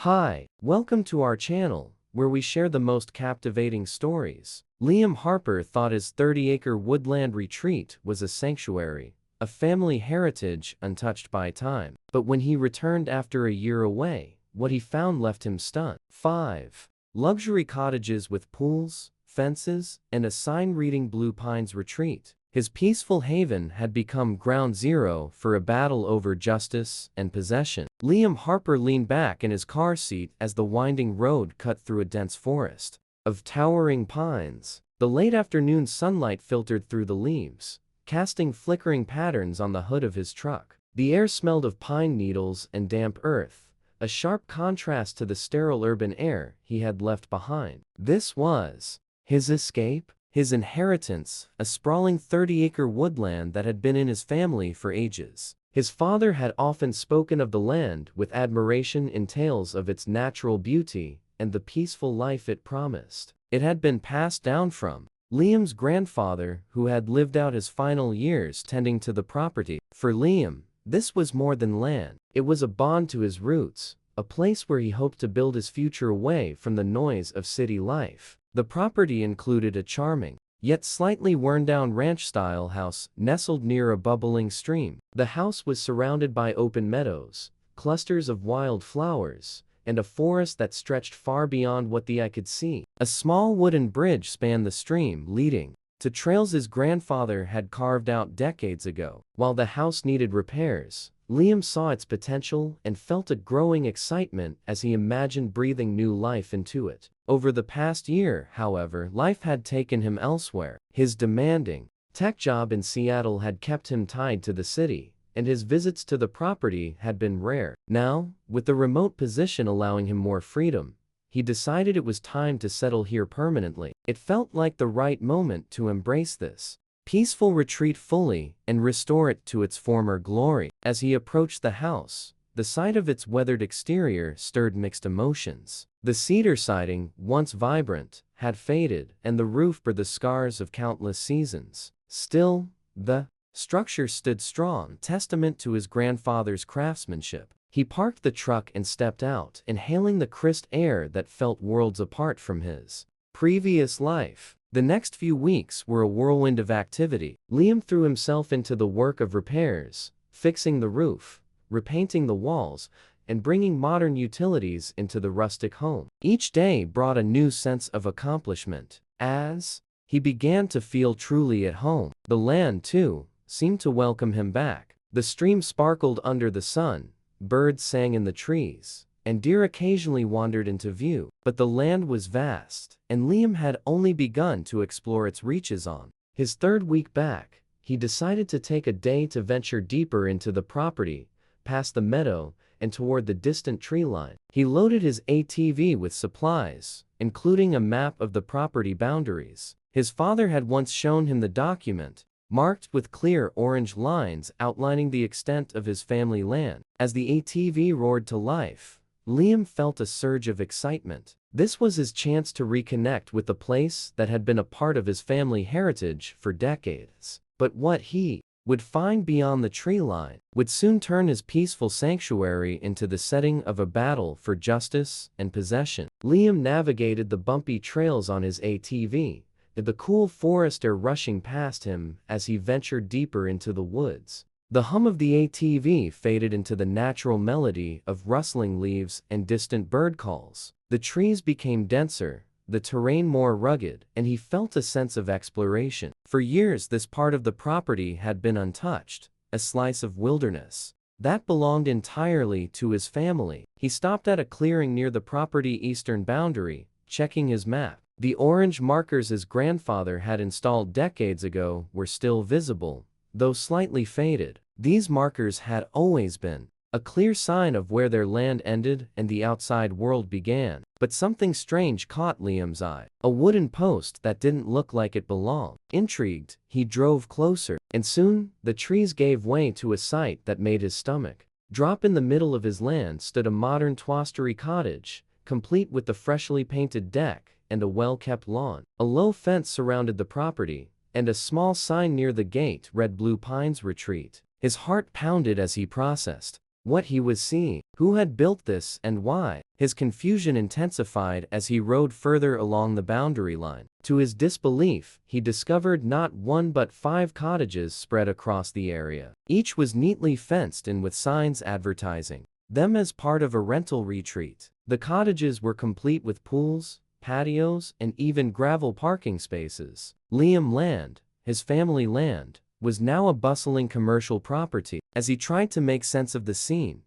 Hi, welcome to our channel, where we share the most captivating stories. Liam Harper thought his 30-acre woodland retreat was a sanctuary, a family heritage untouched by time. But when he returned after a year away, what he found left him stunned. 5. Luxury cottages with pools, fences, and a sign reading Blue Pines Retreat. His peaceful haven had become ground zero for a battle over justice and possession. Liam Harper leaned back in his car seat as the winding road cut through a dense forest of towering pines. The late afternoon sunlight filtered through the leaves, casting flickering patterns on the hood of his truck. The air smelled of pine needles and damp earth, a sharp contrast to the sterile urban air he had left behind. This was his escape? His inheritance, a sprawling 30-acre woodland that had been in his family for ages. His father had often spoken of the land with admiration in tales of its natural beauty and the peaceful life it promised. It had been passed down from Liam's grandfather, who had lived out his final years tending to the property. For Liam, this was more than land. It was a bond to his roots, a place where he hoped to build his future away from the noise of city life. The property included a charming, yet slightly worn-down ranch-style house nestled near a bubbling stream. The house was surrounded by open meadows, clusters of wild flowers, and a forest that stretched far beyond what the eye could see. A small wooden bridge spanned the stream, leading to trails his grandfather had carved out decades ago. While the house needed repairs, Liam saw its potential and felt a growing excitement as he imagined breathing new life into it. Over the past year, however, life had taken him elsewhere. His demanding tech job in Seattle had kept him tied to the city, and his visits to the property had been rare. Now, with the remote position allowing him more freedom, he decided it was time to settle here permanently. It felt like the right moment to embrace this peaceful retreat fully and restore it to its former glory. As he approached the house, the sight of its weathered exterior stirred mixed emotions. The cedar siding, once vibrant, had faded, and the roof bore the scars of countless seasons. Still, the structure stood strong, testament to his grandfather's craftsmanship. He parked the truck and stepped out, inhaling the crisp air that felt worlds apart from his previous life. The next few weeks were a whirlwind of activity. Liam threw himself into the work of repairs, fixing the roof, repainting the walls, and bringing modern utilities into the rustic home. Each day brought a new sense of accomplishment. As he began to feel truly at home, the land, too, seemed to welcome him back. The stream sparkled under the sun, birds sang in the trees, and deer occasionally wandered into view. But the land was vast, and Liam had only begun to explore its reaches. On his third week back, he decided to take a day to venture deeper into the property, past the meadow, and toward the distant tree line. He loaded his ATV with supplies, including a map of the property boundaries. His father had once shown him the document, marked with clear orange lines outlining the extent of his family land. As the ATV roared to life, Liam felt a surge of excitement. This was his chance to reconnect with the place that had been a part of his family heritage for decades. But what he would find beyond the tree line would soon turn his peaceful sanctuary into the setting of a battle for justice and possession. Liam navigated the bumpy trails on his ATV, the cool forest air rushing past him as he ventured deeper into the woods. The hum of the ATV faded into the natural melody of rustling leaves and distant bird calls. The trees became denser, the terrain more rugged, and he felt a sense of exploration. For years this part of the property had been untouched, a slice of wilderness that belonged entirely to his family. He stopped at a clearing near the property's eastern boundary, checking his map. The orange markers his grandfather had installed decades ago were still visible, though slightly faded. These markers had always been a clear sign of where their land ended and the outside world began. But something strange caught Liam's eye. A wooden post that didn't look like it belonged. Intrigued, he drove closer, and soon, the trees gave way to a sight that made his stomach drop. In the middle of his land stood a modern two-story cottage, complete with the freshly painted deck and a well-kept lawn. A low fence surrounded the property, and a small sign near the gate read Blue Pines Retreat. His heart pounded as he processed what he was seeing, who had built this and why. His confusion intensified as he rode further along the boundary line. To his disbelief, he discovered not one but 5 cottages spread across the area. Each was neatly fenced in with signs advertising them as part of a rental retreat. The cottages were complete with pools, patios, and even gravel parking spaces. Liam Land, his family land, was now a bustling commercial property. As he tried to make sense of the scene,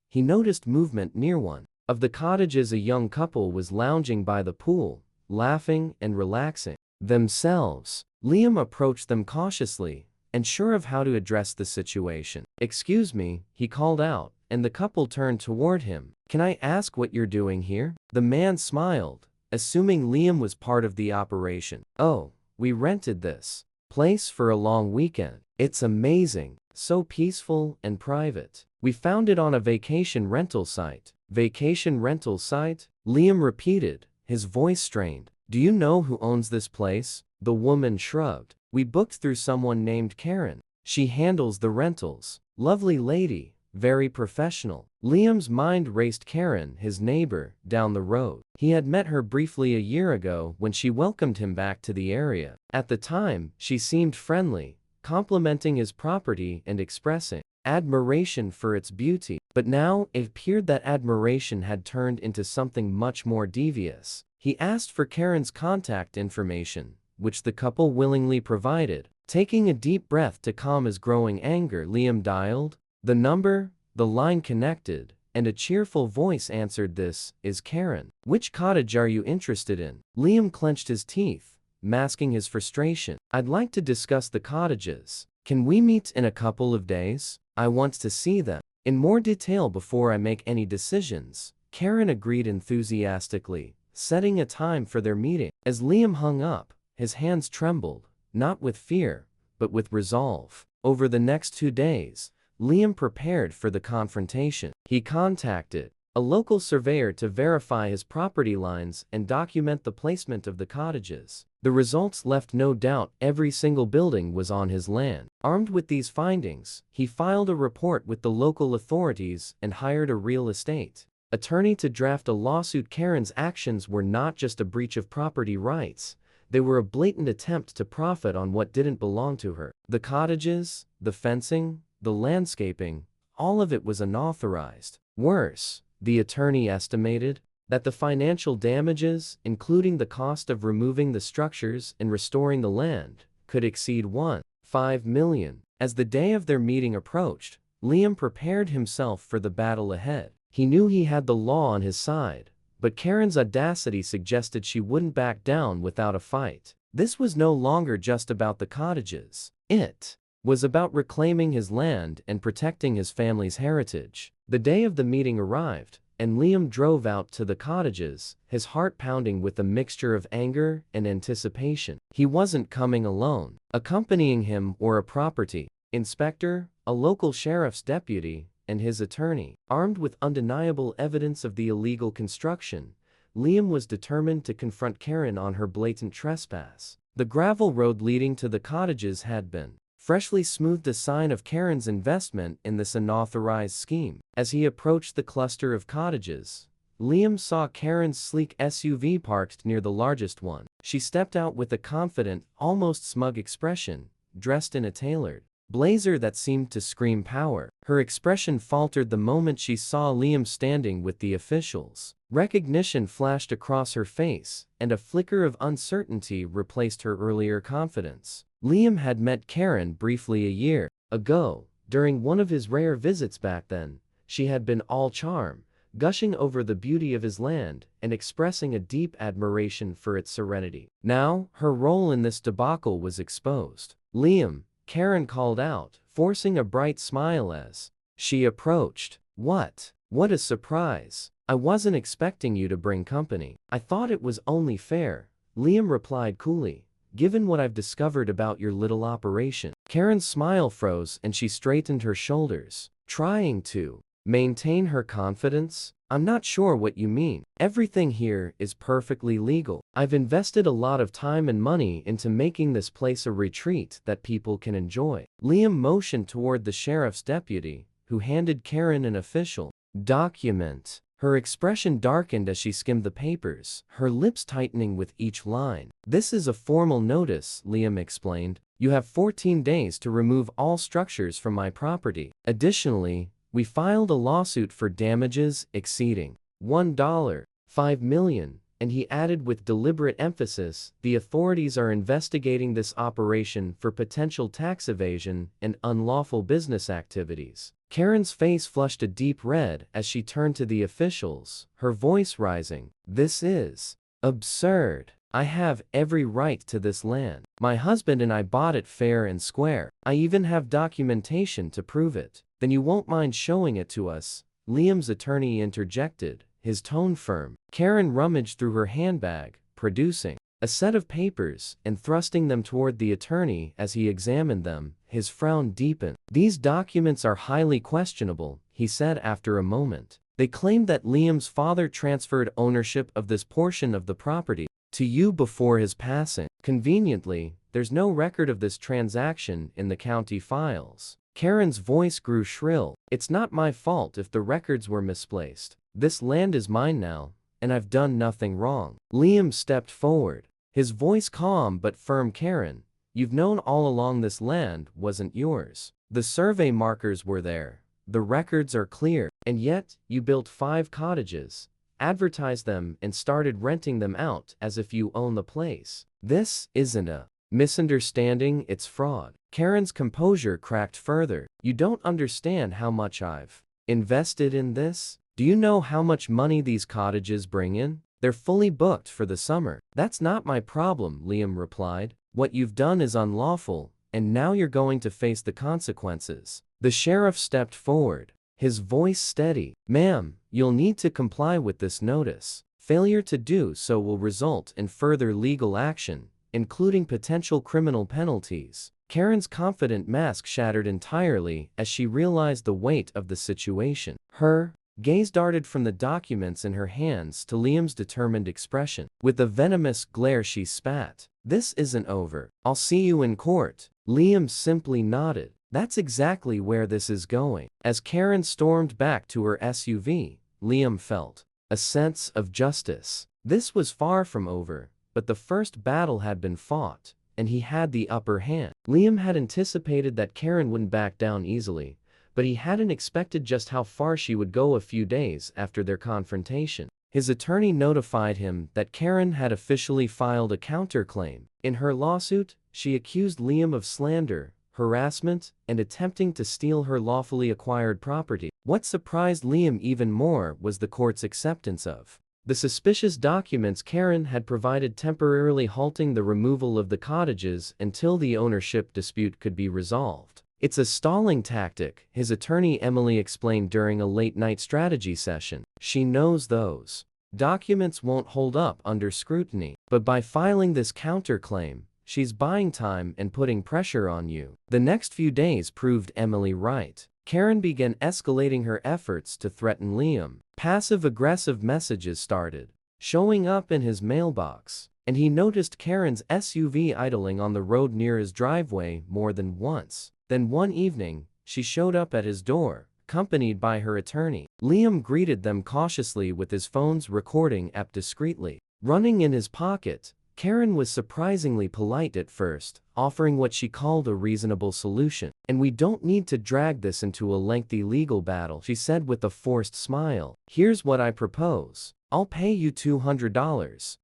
he noticed movement near one of the cottages. A young couple was lounging by the pool, laughing and relaxing themselves. Liam approached them cautiously, unsure of how to address the situation. "Excuse me," he called out, and the couple turned toward him. "Can I ask what you're doing here?" The man smiled, assuming Liam was part of the operation. "Oh, we rented this place for a long weekend. It's amazing, so peaceful and private. We found it on a vacation rental site." "Vacation rental site?" Liam repeated, his voice strained. "Do you know who owns this place?" The woman shrugged. "We booked through someone named Karen. She handles the rentals. Lovely lady, very professional." Liam's mind raced. Karen, his neighbor, down the road. He had met her briefly a year ago when she welcomed him back to the area. At the time, she seemed friendly, complimenting his property and expressing admiration for its beauty. But now, it appeared that admiration had turned into something much more devious. He asked for Karen's contact information, which the couple willingly provided. Taking a deep breath to calm his growing anger, Liam dialed the number. The line connected, and a cheerful voice answered. "This is Karen. Which cottage are you interested in?" Liam clenched his teeth, masking his frustration. "I'd like to discuss the cottages. Can we meet in a couple of days? I want to see them in more detail before I make any decisions." Karen agreed enthusiastically, setting a time for their meeting. As Liam hung up, his hands trembled, not with fear, but with resolve. Over the next 2 days, Liam prepared for the confrontation. He contacted a local surveyor to verify his property lines and document the placement of the cottages. The results left no doubt: every single building was on his land. Armed with these findings, he filed a report with the local authorities and hired a real estate attorney to draft a lawsuit. Karen's actions were not just a breach of property rights, they were a blatant attempt to profit on what didn't belong to her. The cottages, the fencing, the landscaping, all of it was unauthorized. Worse, the attorney estimated that the financial damages, including the cost of removing the structures and restoring the land, could exceed $1.5 million. As the day of their meeting approached, Liam prepared himself for the battle ahead. He knew he had the law on his side, but Karen's audacity suggested she wouldn't back down without a fight. This was no longer just about the cottages. It was about reclaiming his land and protecting his family's heritage. The day of the meeting arrived, and Liam drove out to the cottages, his heart pounding with a mixture of anger and anticipation. He wasn't coming alone. Accompanying him were a property inspector, a local sheriff's deputy, and his attorney. Armed with undeniable evidence of the illegal construction, Liam was determined to confront Karen on her blatant trespass. The gravel road leading to the cottages had been freshly smoothed, a sign of Karen's investment in this unauthorized scheme. As he approached the cluster of cottages, Liam saw Karen's sleek SUV parked near the largest one. She stepped out with a confident, almost smug expression, dressed in a tailored blazer that seemed to scream power. Her expression faltered the moment she saw Liam standing with the officials. Recognition flashed across her face, and a flicker of uncertainty replaced her earlier confidence. Liam had met Karen briefly a year ago, during one of his rare visits. Back then, she had been all charm, gushing over the beauty of his land and expressing a deep admiration for its serenity. Now, her role in this debacle was exposed. "Liam," Karen called out, forcing a bright smile as she approached. What a surprise. I wasn't expecting you to bring company." "I thought it was only fair," Liam replied coolly, "given what I've discovered about your little operation." Karen's smile froze and she straightened her shoulders, trying to maintain her confidence. "I'm not sure what you mean. Everything here is perfectly legal. I've invested a lot of time and money into making this place a retreat that people can enjoy." Liam motioned toward the sheriff's deputy, who handed Karen an official document. Her expression darkened as she skimmed the papers, her lips tightening with each line. "This is a formal notice," Liam explained. "You have 14 days to remove all structures from my property. Additionally, we filed a lawsuit for damages exceeding $1.5 million, and he added with deliberate emphasis, "The authorities are investigating this operation for potential tax evasion and unlawful business activities." Karen's face flushed a deep red as she turned to the officials, her voice rising. "This is absurd. I have every right to this land. My husband and I bought it fair and square. I even have documentation to prove it." "Then you won't mind showing it to us?" Liam's attorney interjected, his tone firm. Karen rummaged through her handbag, producing a set of papers and thrusting them toward the attorney. As he examined them, his frown deepened. "These documents are highly questionable," he said after a moment. "They claim that Liam's father transferred ownership of this portion of the property to you before his passing. Conveniently, there's no record of this transaction in the county files." Karen's voice grew shrill. "It's not my fault if the records were misplaced. This land is mine now, and I've done nothing wrong." Liam stepped forward, his voice calm but firm. "Karen, you've known all along this land wasn't yours. The survey markers were there. The records are clear. And yet, you built 5 cottages, advertised them, and started renting them out as if you own the place. This isn't a misunderstanding, it's fraud." Karen's composure cracked further. "You don't understand how much I've invested in this. Do you know how much money these cottages bring in? They're fully booked for the summer." "That's not my problem," Liam replied. "What you've done is unlawful, and now you're going to face the consequences." The sheriff stepped forward, his voice steady. "Ma'am, you'll need to comply with this notice. Failure to do so will result in further legal action, including potential criminal penalties." Karen's confident mask shattered entirely as she realized the weight of the situation. Her gaze darted from the documents in her hands to Liam's determined expression. With a venomous glare she spat, "This isn't over. I'll see you in court." Liam simply nodded. That's exactly where this is going. As Karen stormed back to her SUV, Liam felt a sense of justice. This was far from over, but the first battle had been fought, and he had the upper hand. Liam had anticipated that Karen wouldn't back down easily, but he hadn't expected just how far she would go a few days after their confrontation. His attorney notified him that Karen had officially filed a counterclaim. In her lawsuit, she accused Liam of slander, harassment, and attempting to steal her lawfully acquired property. What surprised Liam even more was the court's acceptance of the suspicious documents Karen had provided, temporarily halting the removal of the cottages until the ownership dispute could be resolved. "It's a stalling tactic," his attorney Emily explained during a late-night strategy session. "She knows those documents won't hold up under scrutiny, but by filing this counterclaim, she's buying time and putting pressure on you." The next few days proved Emily right. Karen began escalating her efforts to threaten Liam. Passive-aggressive messages started showing up in his mailbox, and he noticed Karen's SUV idling on the road near his driveway more than once. Then one evening, she showed up at his door, accompanied by her attorney. Liam greeted them cautiously with his phone's recording app discreetly running in his pocket. Karen was surprisingly polite at first, offering what she called a reasonable solution. "And we don't need to drag this into a lengthy legal battle," she said with a forced smile. "Here's what I propose. I'll pay you $200,000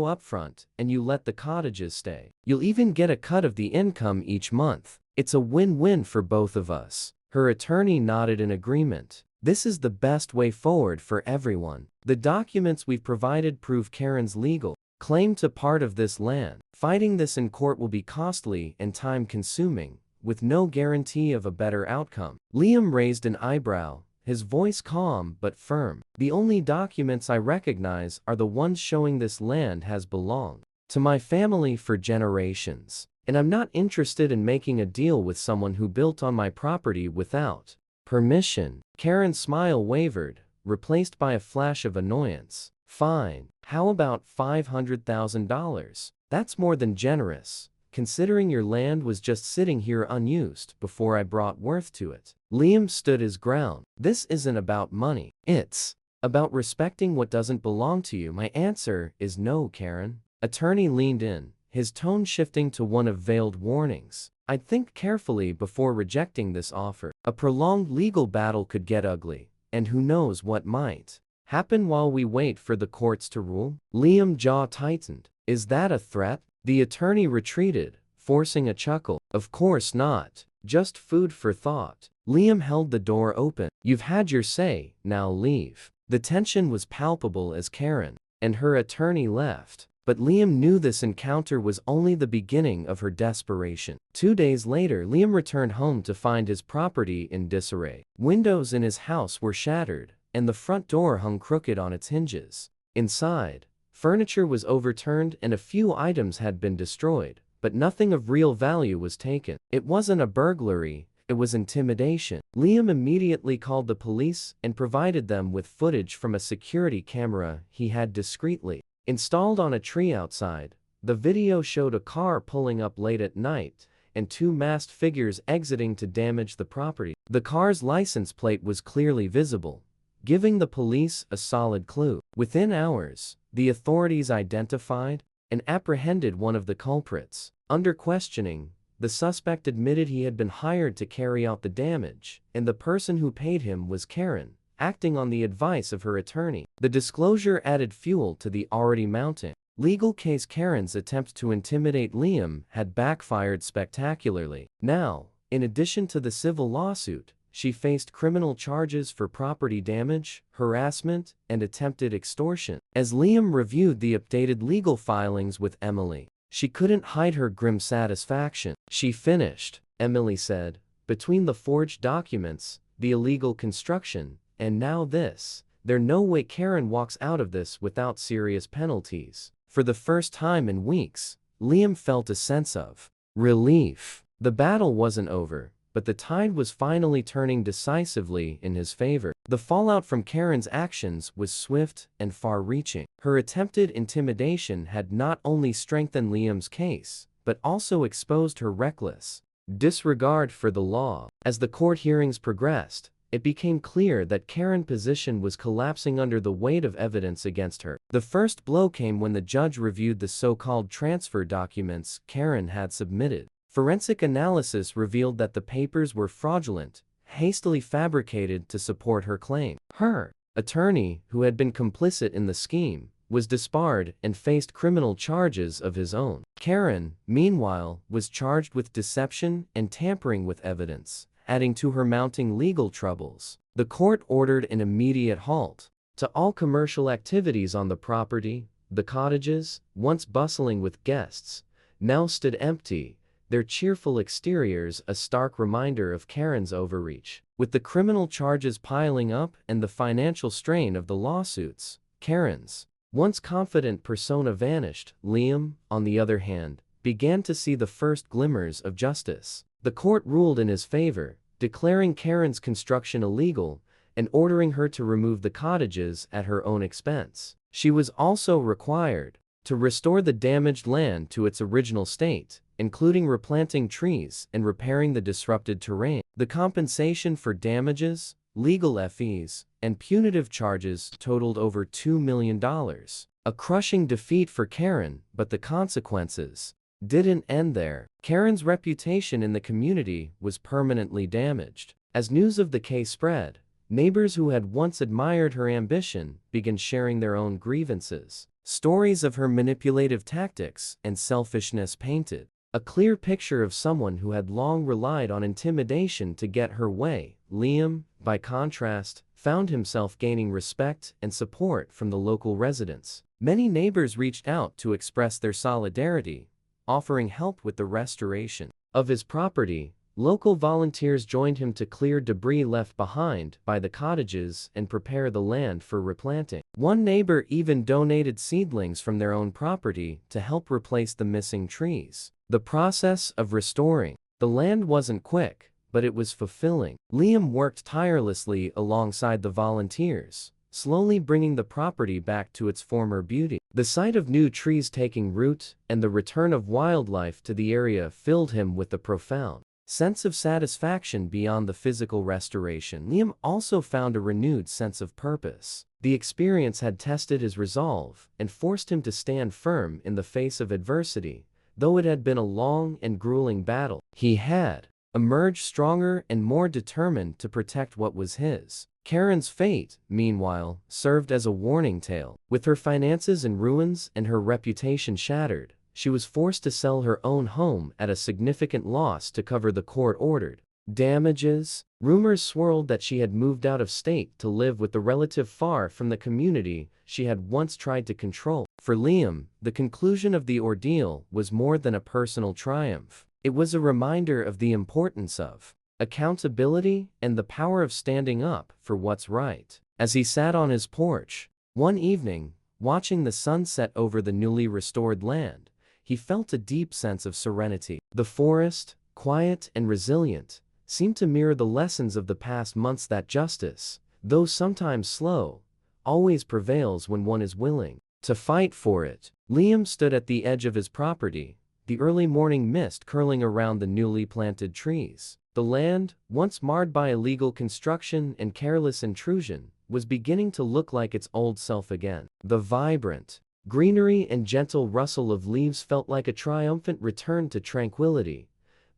upfront, and you let the cottages stay. You'll even get a cut of the income each month. It's a win-win for both of us." Her attorney nodded in agreement. "This is the best way forward for everyone. The documents we've provided prove Karen's legal claim to part of this land. Fighting this in court will be costly and time-consuming, with no guarantee of a better outcome." Liam raised an eyebrow, his voice calm but firm. "The only documents I recognize are the ones showing this land has belonged to my family for generations, and I'm not interested in making a deal with someone who built on my property without permission." Karen's smile wavered, replaced by a flash of annoyance. "Fine. How about $500,000? That's more than generous, considering your land was just sitting here unused before I brought worth to it." Liam stood his ground. "This isn't about money. It's about respecting what doesn't belong to you." "My answer is no, Karen." Attorney leaned in, his tone shifting to one of veiled warnings. "I'd think carefully before rejecting this offer. A prolonged legal battle could get ugly, and who knows what might happen while we wait for the courts to rule." Liam's jaw tightened. "Is that a threat?" The attorney retreated, forcing a chuckle. "Of course not. Just food for thought." Liam held the door open. "You've had your say, now leave." The tension was palpable as Karen and her attorney left. But Liam knew this encounter was only the beginning of her desperation. 2 days later, Liam returned home to find his property in disarray. Windows in his house were shattered, and the front door hung crooked on its hinges. Inside, furniture was overturned and a few items had been destroyed, but nothing of real value was taken. It wasn't a burglary, it was intimidation. Liam immediately called the police and provided them with footage from a security camera he had discreetly installed on a tree outside. The video showed a car pulling up late at night and 2 masked figures exiting to damage the property. The car's license plate was clearly visible, giving the police a solid clue. Within hours, the authorities identified and apprehended one of the culprits. Under questioning, the suspect admitted he had been hired to carry out the damage, and the person who paid him was Karen, acting on the advice of her attorney. The disclosure added fuel to the already mounting legal case. Karen's attempt to intimidate Liam had backfired spectacularly. Now, in addition to the civil lawsuit, she faced criminal charges for property damage, harassment, and attempted extortion. As Liam reviewed the updated legal filings with Emily, she couldn't hide her grim satisfaction. "She finished," Emily said, "between the forged documents, the illegal construction, and now this. There's no way Karen walks out of this without serious penalties." For the first time in weeks, Liam felt a sense of relief. The battle wasn't over, but the tide was finally turning decisively in his favor. The fallout from Karen's actions was swift and far-reaching. Her attempted intimidation had not only strengthened Liam's case, but also exposed her reckless disregard for the law. As the court hearings progressed, it became clear that Karen's position was collapsing under the weight of evidence against her. The first blow came when the judge reviewed the so-called transfer documents Karen had submitted. Forensic analysis revealed that the papers were fraudulent, hastily fabricated to support her claim. Her attorney, who had been complicit in the scheme, was disbarred and faced criminal charges of his own. Karen, meanwhile, was charged with deception and tampering with evidence, adding to her mounting legal troubles. The court ordered an immediate halt to all commercial activities on the property. The cottages, once bustling with guests, now stood empty, their cheerful exteriors a stark reminder of Karen's overreach. With the criminal charges piling up and the financial strain of the lawsuits, Karen's once confident persona vanished. Liam, on the other hand, began to see the first glimmers of justice. The court ruled in his favor, declaring Karen's construction illegal and ordering her to remove the cottages at her own expense. She was also required to restore the damaged land to its original state, including replanting trees and repairing the disrupted terrain. The compensation for damages, legal fees, and punitive charges totaled over $2 million. A crushing defeat for Karen, but the consequences didn't end there. Karen's reputation in the community was permanently damaged. As news of the case spread, neighbors who had once admired her ambition began sharing their own grievances. Stories of her manipulative tactics and selfishness painted a clear picture of someone who had long relied on intimidation to get her way. Liam, by contrast, found himself gaining respect and support from the local residents. Many neighbors reached out to express their solidarity, offering help with the restoration of his property. Local volunteers joined him to clear debris left behind by the cottages and prepare the land for replanting. One neighbor even donated seedlings from their own property to help replace the missing trees. The process of restoring the land wasn't quick, but it was fulfilling. Liam worked tirelessly alongside the volunteers, slowly bringing the property back to its former beauty. The sight of new trees taking root and the return of wildlife to the area filled him with a profound sense of satisfaction beyond the physical restoration. Liam also found a renewed sense of purpose. The experience had tested his resolve and forced him to stand firm in the face of adversity. Though it had been a long and grueling battle, he had emerged stronger and more determined to protect what was his. Karen's fate, meanwhile, served as a warning tale. With her finances in ruins and her reputation shattered, she was forced to sell her own home at a significant loss to cover the court-ordered damages. Rumors swirled that she had moved out of state to live with a relative far from the community she had once tried to control. For Liam, the conclusion of the ordeal was more than a personal triumph. It was a reminder of the importance of accountability and the power of standing up for what's right. As he sat on his porch one evening, watching the sun set over the newly restored land, he felt a deep sense of serenity. The forest, quiet and resilient, seemed to mirror the lessons of the past months, that justice, though sometimes slow, always prevails when one is willing to fight for it. Liam stood at the edge of his property, the early morning mist curling around the newly planted trees. The land, once marred by illegal construction and careless intrusion, was beginning to look like its old self again. The vibrant greenery and gentle rustle of leaves felt like a triumphant return to tranquility,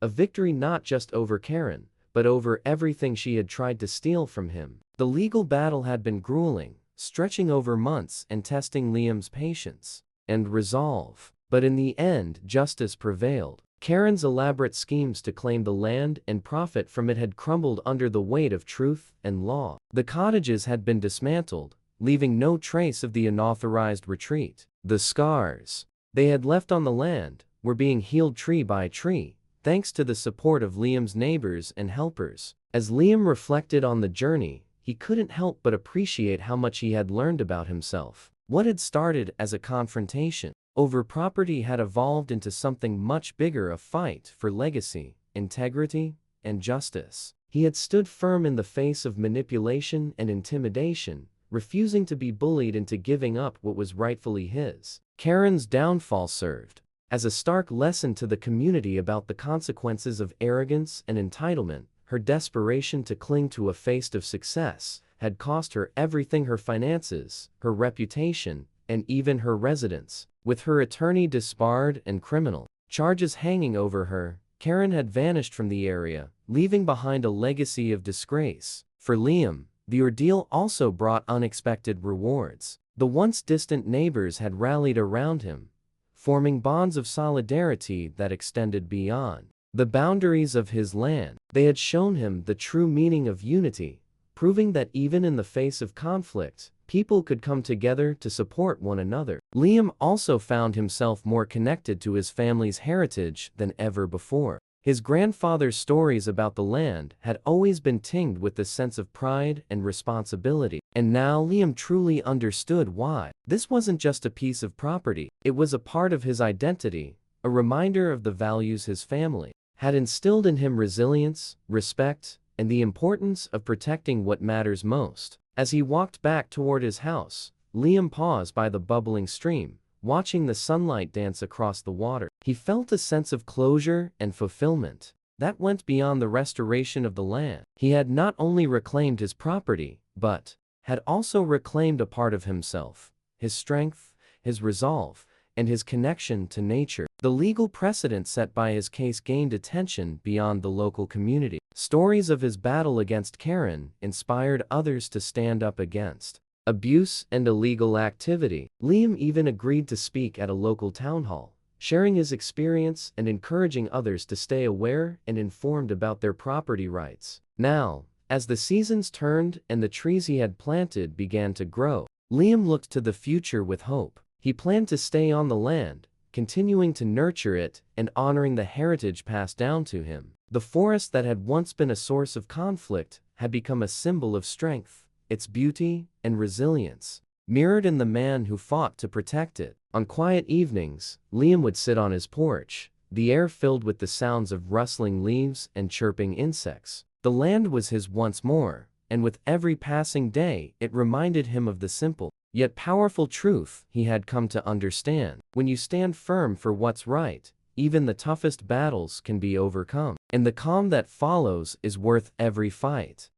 a victory not just over Karen, but over everything she had tried to steal from him. The legal battle had been grueling, stretching over months and testing Liam's patience and resolve. But in the end, justice prevailed. Karen's elaborate schemes to claim the land and profit from it had crumbled under the weight of truth and law. The cottages had been dismantled, leaving no trace of the unauthorized retreat. The scars they had left on the land were being healed tree by tree, thanks to the support of Liam's neighbors and helpers. As Liam reflected on the journey, he couldn't help but appreciate how much he had learned about himself. What had started as a confrontation over property had evolved into something much bigger, a fight for legacy, integrity, and justice. He had stood firm in the face of manipulation and intimidation, refusing to be bullied into giving up what was rightfully his. Karen's downfall served as a stark lesson to the community about the consequences of arrogance and entitlement. Her desperation to cling to a feast of success had cost her everything: her finances, her reputation, and even her residence. With her attorney disbarred and criminal charges hanging over her, Karen had vanished from the area, leaving behind a legacy of disgrace. For Liam, the ordeal also brought unexpected rewards. The once distant neighbors had rallied around him, forming bonds of solidarity that extended beyond the boundaries of his land. They had shown him the true meaning of unity, proving that even in the face of conflict, people could come together to support one another. Liam also found himself more connected to his family's heritage than ever before. His grandfather's stories about the land had always been tinged with a sense of pride and responsibility. And now Liam truly understood why. This wasn't just a piece of property, it was a part of his identity, a reminder of the values his family had instilled in him: resilience, respect, and the importance of protecting what matters most. As he walked back toward his house, Liam paused by the bubbling stream, watching the sunlight dance across the water. He felt a sense of closure and fulfillment that went beyond the restoration of the land. He had not only reclaimed his property, but had also reclaimed a part of himself: his strength, his resolve, and his connection to nature. The legal precedent set by his case gained attention beyond the local community. Stories of his battle against Karen inspired others to stand up against abuse and illegal activity. Liam even agreed to speak at a local town hall, sharing his experience and encouraging others to stay aware and informed about their property rights. Now, as the seasons turned and the trees he had planted began to grow, Liam looked to the future with hope. He planned to stay on the land, continuing to nurture it and honoring the heritage passed down to him. The forest that had once been a source of conflict had become a symbol of strength, its beauty and resilience mirrored in the man who fought to protect it. On quiet evenings, Liam would sit on his porch, the air filled with the sounds of rustling leaves and chirping insects. The land was his once more, and with every passing day it reminded him of the simple yet powerful truth he had come to understand: when you stand firm for what's right, even the toughest battles can be overcome. And the calm that follows is worth every fight.